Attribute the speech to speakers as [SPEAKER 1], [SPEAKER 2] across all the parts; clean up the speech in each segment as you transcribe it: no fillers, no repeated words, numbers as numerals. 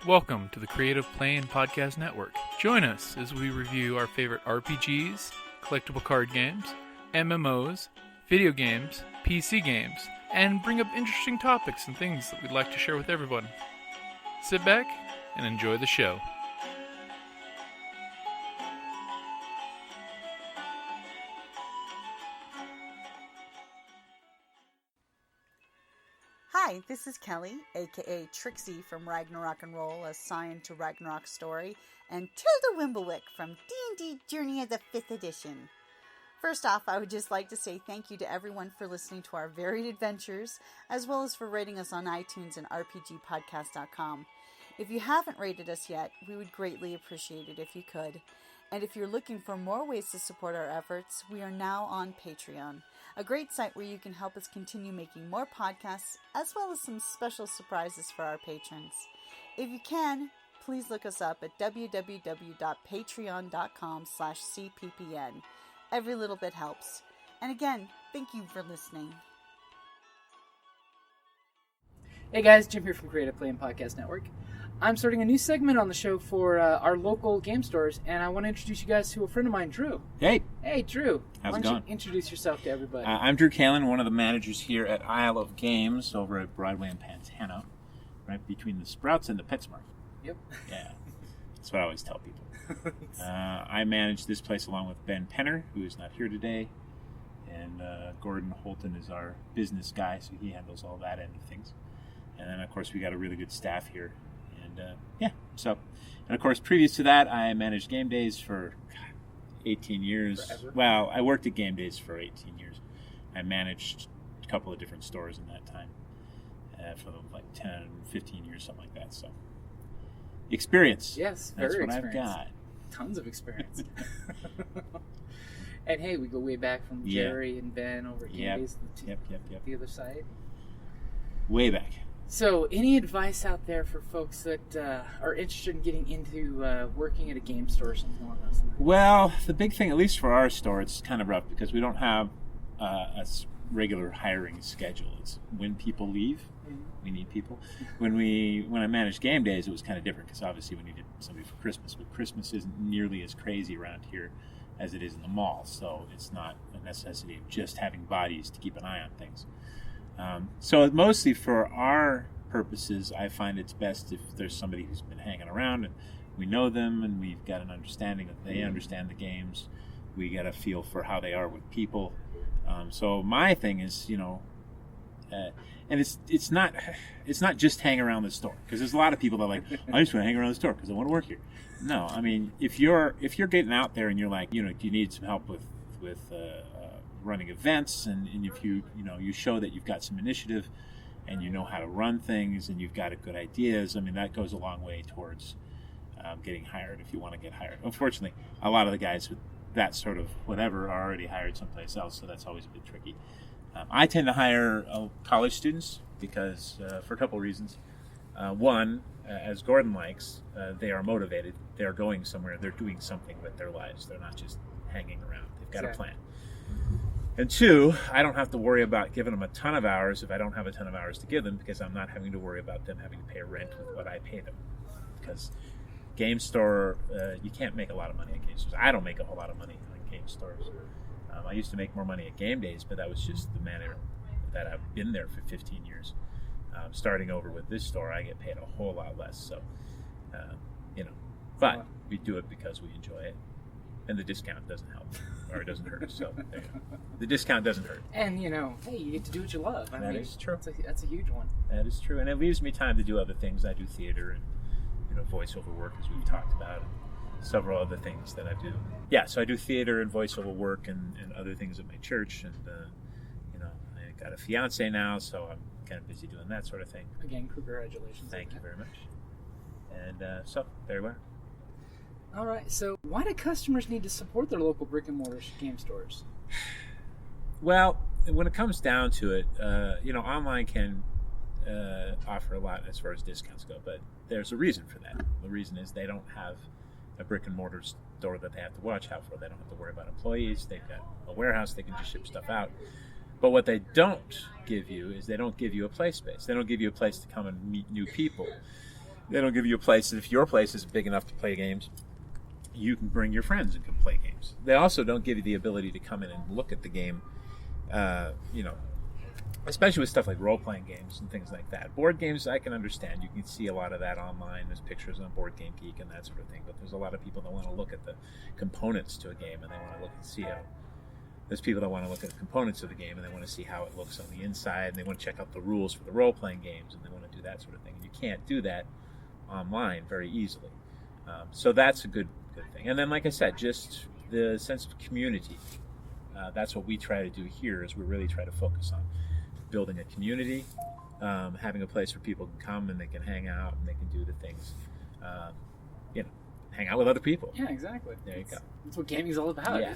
[SPEAKER 1] Welcome to the Creative Playing Podcast Network. Join us as we review our favorite RPGs, collectible card games, MMOs, video games, PC games, and bring up interesting topics and things that we'd like to share with everyone. Sit back and enjoy the show.
[SPEAKER 2] Hi, this is Kelly, aka Trixie from Ragnarok and Roll, a Scion to Ragnarok story, and Tilda Wimblewick from D&D Journey of the 5th Edition. First off, I would just like to say thank you to everyone for listening to our varied adventures, as well as for rating us on iTunes and rpgpodcast.com. If you haven't rated us yet, we would greatly appreciate it if you could. And if you're looking for more ways to support our efforts, we are now on Patreon, a great site where you can help us continue making more podcasts, as well as some special surprises for our patrons. If you can, please look us up at www.patreon.com/cppn. Every little bit helps. And again, thank you for listening.
[SPEAKER 3] Hey guys, Jim here from Creative Playing Podcast Network. I'm starting a new segment on the show for our local game stores, and I want to introduce you guys to a friend of mine, Drew.
[SPEAKER 4] Hey.
[SPEAKER 3] Hey, Drew.
[SPEAKER 4] How's it going?
[SPEAKER 3] Why don't you introduce yourself to everybody?
[SPEAKER 4] I'm Drew Kalin, one of the managers here at Isle of Games over at Broadway and Pantano, right between the Sprouts and the PetSmart.
[SPEAKER 3] Yep.
[SPEAKER 4] Yeah, that's what I always tell people. I manage this place along with Ben Penner, who is not here today, and Gordon Holton is our business guy, so he handles all that end of things. And then, of course, we got a really good staff here. And of course, previous to that, I managed game days for 18 years.
[SPEAKER 3] Forever.
[SPEAKER 4] Well, I worked at game days for 18 years. I managed a couple of different stores in that time for like 10, 15 years, something like that. So, experience.
[SPEAKER 3] Yes,
[SPEAKER 4] That's
[SPEAKER 3] very
[SPEAKER 4] what
[SPEAKER 3] experienced.
[SPEAKER 4] I've got.
[SPEAKER 3] Tons of experience. And hey, we go way back from Jerry and Ben over at Game Days, the other side.
[SPEAKER 4] Way back.
[SPEAKER 3] So, any advice out there for folks that are interested in getting into working at a game store or something along those lines?
[SPEAKER 4] Well, the big thing, at least for our store, it's kind of rough because we don't have regular hiring schedule. It's when people leave, we need people. When I managed game days, it was kind of different because obviously we needed somebody for Christmas, but Christmas isn't nearly as crazy around here as it is in the mall, so it's not a necessity of just having bodies to keep an eye on things. So mostly for our purposes, I find it's best if there's somebody who's been hanging around and we know them and we've got an understanding that they understand the games. We get a feel for how they are with people. So my thing is, and it's not just hang around the store, because there's a lot of people that are like, I just want to hang around the store because I want to work here. No, I mean, if you're getting out there and you're like, you need some help with running events, and if you show that you've got some initiative and you know how to run things and you've got good ideas, I mean, that goes a long way towards getting hired if you want to get hired. Unfortunately, a lot of the guys with that sort of whatever are already hired someplace else, so that's always a bit tricky. I tend to hire college students because for a couple of reasons. One, as Gordon likes, they are motivated. They are going somewhere. They're doing something with their lives. They're not just hanging around. They've got a plan. And two, I don't have to worry about giving them a ton of hours if I don't have a ton of hours to give them, because I'm not having to worry about them having to pay rent with what I pay them. Because game store, you can't make a lot of money at game stores. I don't make a whole lot of money at game stores. I used to make more money at game days, but that was just the manner that I've been there for 15 years. Starting over with this store, I get paid a whole lot less. So, but we do it because we enjoy it. And the discount doesn't help, or it doesn't hurt. So there you go. The discount doesn't hurt.
[SPEAKER 3] And, hey, you get to do what you love.
[SPEAKER 4] That is true.
[SPEAKER 3] That's a huge one.
[SPEAKER 4] That is true. And it leaves me time to do other things. I do theater and, voiceover work, as we've talked about, and several other things that I do. Yeah, so I do theater and voiceover work and other things at my church. And, I got a fiance now, so I'm kind of busy doing that sort of thing.
[SPEAKER 3] Again, congratulations.
[SPEAKER 4] Thank you very much. And so there we are.
[SPEAKER 3] All right, so why do customers need to support their local brick-and-mortar game stores?
[SPEAKER 4] Well, when it comes down to it, online can offer a lot as far as discounts go, but there's a reason for that. The reason is they don't have a brick-and-mortar store that they have to watch out for. They don't have to worry about employees. They've got a warehouse. They can just ship stuff out. But what they don't give you is they don't give you a play space. They don't give you a place to come and meet new people. They don't give you a place. If your place is big enough to play games, you can bring your friends and come play games. They also don't give you the ability to come in and look at the game, especially with stuff like role-playing games and things like that. Board games, I can understand. You can see a lot of that online. There's pictures on Board Game Geek and that sort of thing. But there's a lot of people that want to look at the components to a game, and they want to look and see how. There's people that want to look at the components of the game, and they want to see how it looks on the inside, and they want to check out the rules for the role-playing games, and they want to do that sort of thing. And you can't do that online very easily. So that's a good thing. And then, like I said, just the sense of community. That's what we try to do here. Is we really try to focus on building a community, having a place where people can come and they can hang out and they can do the things, hang out with other people.
[SPEAKER 3] Yeah, exactly.
[SPEAKER 4] There you go.
[SPEAKER 3] That's what gaming's all about.
[SPEAKER 4] Yeah.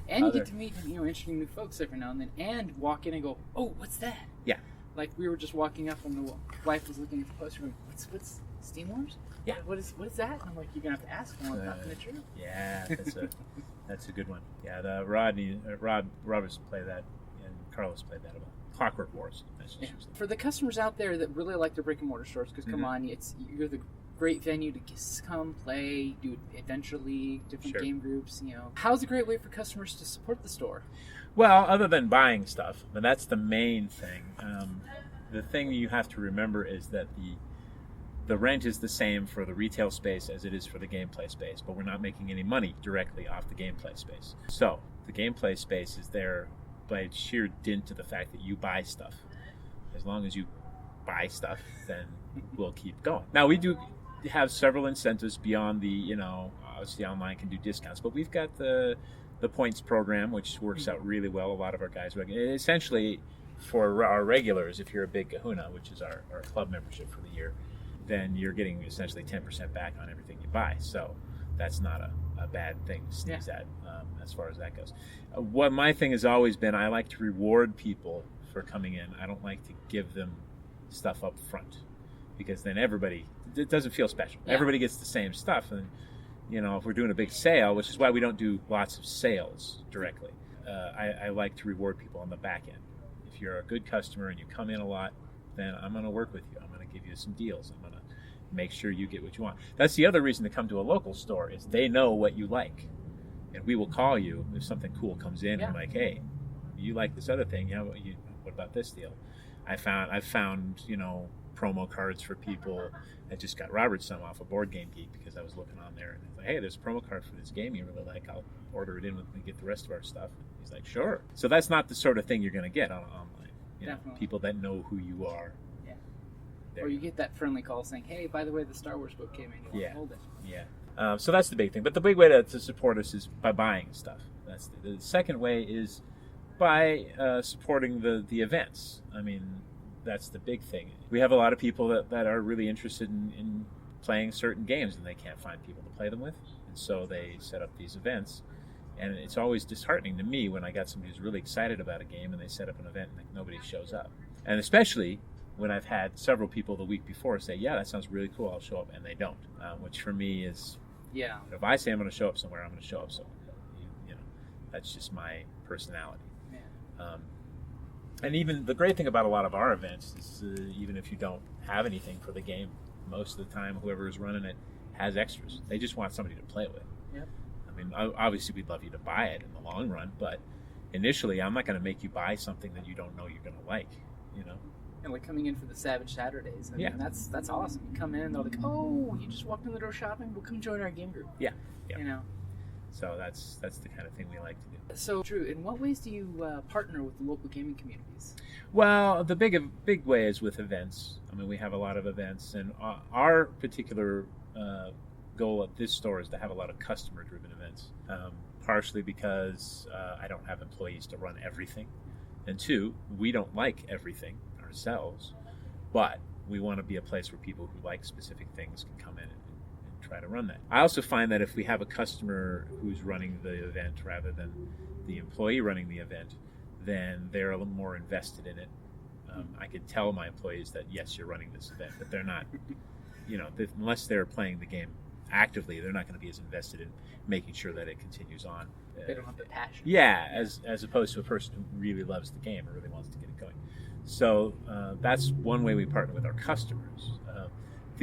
[SPEAKER 3] And you get to meet interesting new folks every now and then, and walk in and go, oh, what's that?
[SPEAKER 4] Yeah.
[SPEAKER 3] Like we were just walking up and the wife was looking at the poster going, what's Steam Wars?
[SPEAKER 4] Yeah.
[SPEAKER 3] What is that? And I'm like, you're gonna have to ask them without the true.
[SPEAKER 4] Yeah, that's a good one. Yeah, the Roberts played that, and Carlos played that about Clockwork Wars.
[SPEAKER 3] Yeah. For the customers out there that really like their brick and mortar stores, because come on, you're the great venue to just come play, do Adventure League, different game groups. How's a great way for customers to support the store?
[SPEAKER 4] Well, other than buying stuff, but that's the main thing. The thing you have to remember is that the rent is the same for the retail space as it is for the gameplay space, but we're not making any money directly off the gameplay space. So the gameplay space is there by sheer dint to the fact that you buy stuff. As long as you buy stuff, then we'll keep going. Now, we do have several incentives beyond the, obviously online can do discounts, but we've got the points program, which works out really well. A lot of our guys, essentially for our regulars, if you're a big kahuna, which is our club membership for the year, then you're getting essentially 10% back on everything you buy. So that's not a bad thing to sneeze at as far as that goes. What my thing has always been, I like to reward people for coming in. I don't like to give them stuff up front, because then it doesn't feel special. Yeah. Everybody gets the same stuff. And, if we're doing a big sale, which is why we don't do lots of sales directly, I like to reward people on the back end. If you're a good customer and you come in a lot, then I'm going to work with you. I'm going to give you some deals. I'm going to make sure you get what you want. That's the other reason to come to a local store, is they know what you like. And we will call you if something cool comes in. Yeah. And like, hey, you like this other thing? Yeah, what about this deal? I've found promo cards for people. I just got Robert's some off of Board Game Geek because I was looking on there, and it's like, hey, there's a promo card for this game you really like. I'll order it in when we get the rest of our stuff. And he's like, sure. So that's not the sort of thing you're going to get online. People that know who you are.
[SPEAKER 3] Or you get that friendly call saying, hey, by the way, the Star Wars book came in. You want to hold it?
[SPEAKER 4] Yeah. So that's the big thing. But the big way to support us is by buying stuff. That's the second way is by supporting the events. I mean, that's the big thing. We have a lot of people that are really interested in playing certain games, and they can't find people to play them with. And so they set up these events. And it's always disheartening to me when I got somebody who's really excited about a game and they set up an event and nobody shows up. And especially when I've had several people the week before say, yeah, that sounds really cool, I'll show up, and they don't. Which for me is, if I say I'm going to show up somewhere, I'm going to show up somewhere. That's just my personality. Yeah. And even the great thing about a lot of our events is even if you don't have anything for the game, most of the time whoever is running it has extras. They just want somebody to play with. Yep. I mean, obviously we'd love you to buy it in the long run, but initially I'm not going to make you buy something that you don't know you're going to like,
[SPEAKER 3] And like coming in for the Savage Saturdays. I mean, that's awesome. You come in, they're like, oh, you just walked in the door shopping? Well, come join our game group.
[SPEAKER 4] Yeah. So that's the kind of thing we like to do.
[SPEAKER 3] So, Drew, in what ways do you partner with the local gaming communities?
[SPEAKER 4] Well, the big way is with events. I mean, we have a lot of events, and our particular goal at this store is to have a lot of customer-driven events, partially because I don't have employees to run everything, and two, we don't like everything ourselves, but we want to be a place where people who like specific things can come in and try to run that. I also find that if we have a customer who's running the event rather than the employee running the event, then they're a little more invested in it. I can tell my employees that, yes, you're running this event, but they're not, unless they're playing the game actively, they're not going to be as invested in making sure that it continues on.
[SPEAKER 3] They don't have the passion.
[SPEAKER 4] Yeah, as opposed to a person who really loves the game or really wants to get it going. So that's one way we partner with our customers.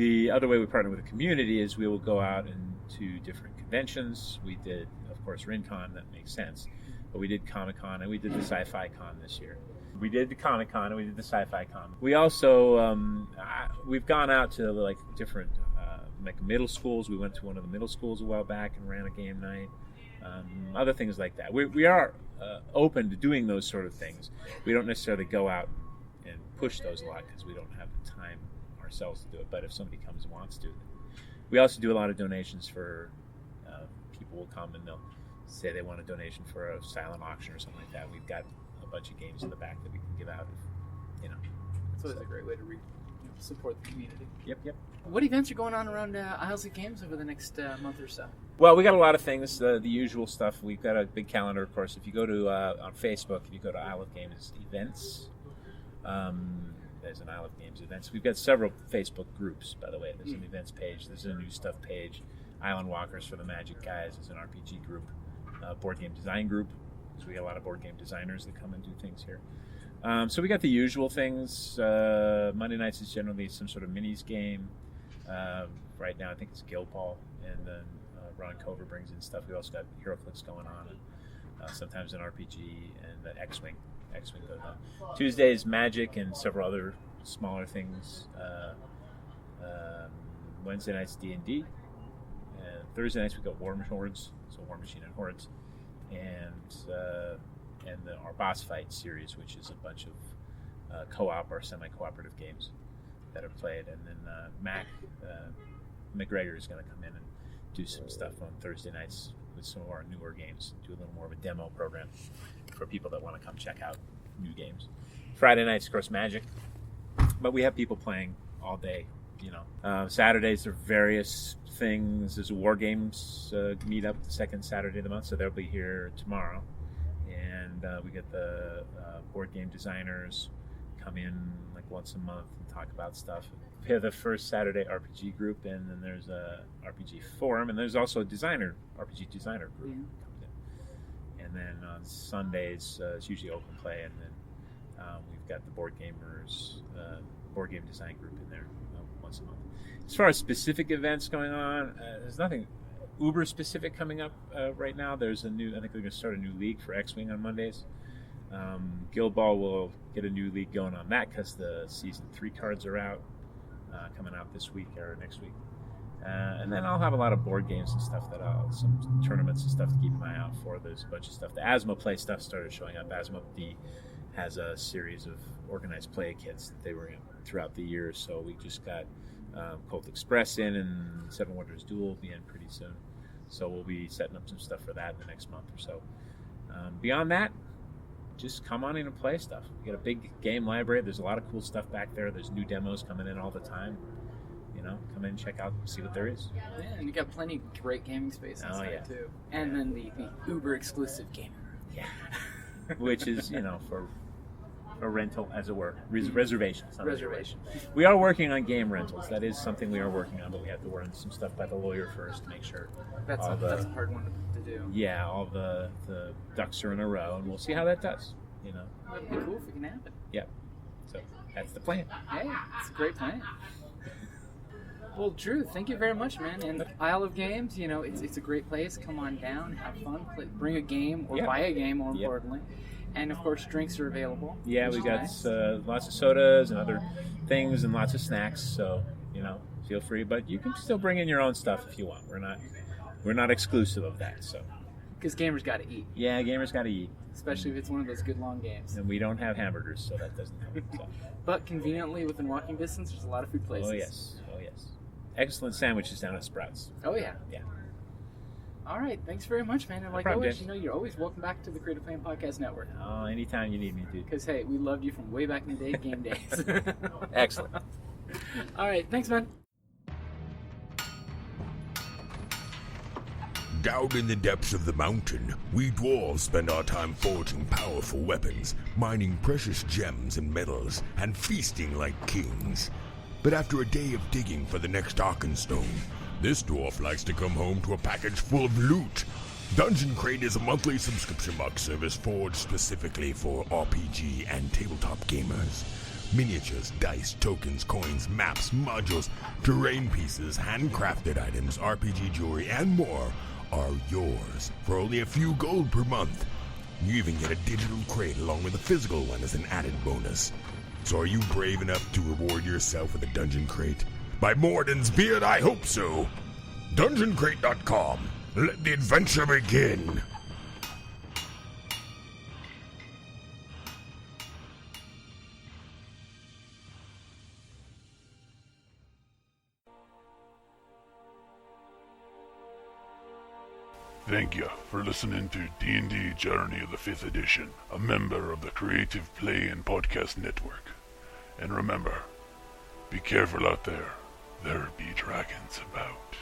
[SPEAKER 4] The other way we partner with the community is we will go out into different conventions. We did, of course, RinCon, that makes sense. But we did Comic-Con, and we did the Sci-Fi Con this year. We did the Comic-Con, and we did the Sci-Fi Con. We also, we've gone out to like different like middle schools. We went to one of the middle schools a while back and ran a game night. Other things like that. We are open to doing those sort of things. We don't necessarily go out and push those a lot because we don't have the time ourselves to do it. But if somebody comes and wants to, we also do a lot of donations for people will come and they'll say they want a donation for a silent auction or something like that. We've got a bunch of games in the back that we can give out.
[SPEAKER 3] So it's a great way to support the community.
[SPEAKER 4] Yep.
[SPEAKER 3] What events are going on around Isles of Games over the next month or so?
[SPEAKER 4] Well, we got a lot of things, the usual stuff. We've got a big calendar, of course. If you go to on Facebook, if you go to Isle of Games events, there's an Isle of Games events. We've got several Facebook groups, by the way. There's an events page. There's a new stuff page. Island Walkers for the Magic guys is an RPG group. Board game design group, because we got a lot of board game designers that come and do things here. So we got the usual things. Monday nights is generally some sort of minis game. Right now I think it's Guild Ball, and then Ron Cover brings in stuff. We also got HeroClix going on, and sometimes an RPG and X-Wing. X-Wing goes on. Tuesdays Magic and several other smaller things. Wednesday nights D&D. And Thursday nights we got War Hordes, so War Machine and Hordes, and our boss fight series, which is a bunch of co-op or semi-cooperative games that are played. And then Mac McGregor is going to come in and do some stuff on Thursday nights with some of our newer games, do a little more of a demo program for people that want to come check out new games. Friday nights, of course, Magic, but we have people playing all day. Saturdays there are various things. There's a War Games meetup the second Saturday of the month, so they'll be here tomorrow. And we get the board game designers come in like once a month and talk about stuff. We have the first Saturday RPG group, and then there's a RPG forum, and there's also a RPG designer group that comes in. And then on Sundays it's usually open play, and then we've got the board game design group in there once a month. As far as specific events going on, there's nothing uber specific coming up right now. There's I think they're going to start a new league for X-Wing on Mondays. Guild Ball will get a new league going on that because the season 3 cards are out, coming out this week or next week. And then I'll have a lot of board games and stuff some tournaments and stuff to keep an eye out for. There's a bunch of stuff. The Asmo Play stuff started showing up. Asmo D has a series of organized play kits that they were in throughout the year. So we just got Colt Express in, and Seven Wonders Duel will be in pretty soon. So we'll be setting up some stuff for that in the next month or so. Beyond that, just come on in and play stuff. We got a big game library. There's a lot of cool stuff back there. There's new demos coming in all the time. Come in, check out, see what there is.
[SPEAKER 3] Yeah, and you got plenty of great gaming space inside too. And then the uber exclusive gaming room.
[SPEAKER 4] Yeah. Which is, for a rental, as it were. Reservation. We are working on game rentals. That is something we are working on, but we have to learn some stuff by the lawyer first to make sure.
[SPEAKER 3] That's a hard one to do.
[SPEAKER 4] Yeah, all the ducks are in a row, and we'll see how that does.
[SPEAKER 3] That'd be cool if it can happen.
[SPEAKER 4] Yeah. So that's the plan.
[SPEAKER 3] Hey, it's a great plan. Well, Drew, thank you very much, man. And Isle of Games, it's a great place. Come on down, have fun, bring a game or buy a game, more importantly. And of course, drinks are available. Yeah, we got lots of sodas and other things and lots of snacks. So feel free, but you can still bring in your own stuff if you want. We're not exclusive of that. So because gamers got to eat.
[SPEAKER 4] Yeah, gamers got to eat,
[SPEAKER 3] especially if it's one of those good long games.
[SPEAKER 4] And we don't have hamburgers, so that doesn't help. So.
[SPEAKER 3] But conveniently within walking distance, there's a lot of food places.
[SPEAKER 4] Oh yes. Excellent sandwiches down at Sprouts.
[SPEAKER 3] Oh yeah.
[SPEAKER 4] Yeah.
[SPEAKER 3] All right, thanks very much, man. And like always, you're always welcome back to the Creative Playing Podcast Network.
[SPEAKER 4] Oh, anytime you need me, dude.
[SPEAKER 3] Because, hey, we loved you from way back in the day, game days.
[SPEAKER 4] Excellent.
[SPEAKER 3] All right, thanks, man.
[SPEAKER 5] Down in the depths of the mountain, we dwarves spend our time forging powerful weapons, mining precious gems and metals, and feasting like kings. But after a day of digging for the next Arkenstone, this dwarf likes to come home to a package full of loot. Dungeon Crate is a monthly subscription box service forged specifically for RPG and tabletop gamers. Miniatures, dice, tokens, coins, maps, modules, terrain pieces, handcrafted items, RPG jewelry, and more are yours for only a few gold per month. You even get a digital crate along with a physical one as an added bonus. So are you brave enough to reward yourself with a dungeon crate? By Morden's beard, I hope so. DungeonCrate.com. Let the adventure begin.
[SPEAKER 6] Thank you for listening to D&D Journey of the 5th Edition, a member of the Creative Play and Podcast Network. And remember, be careful out there. There be dragons about.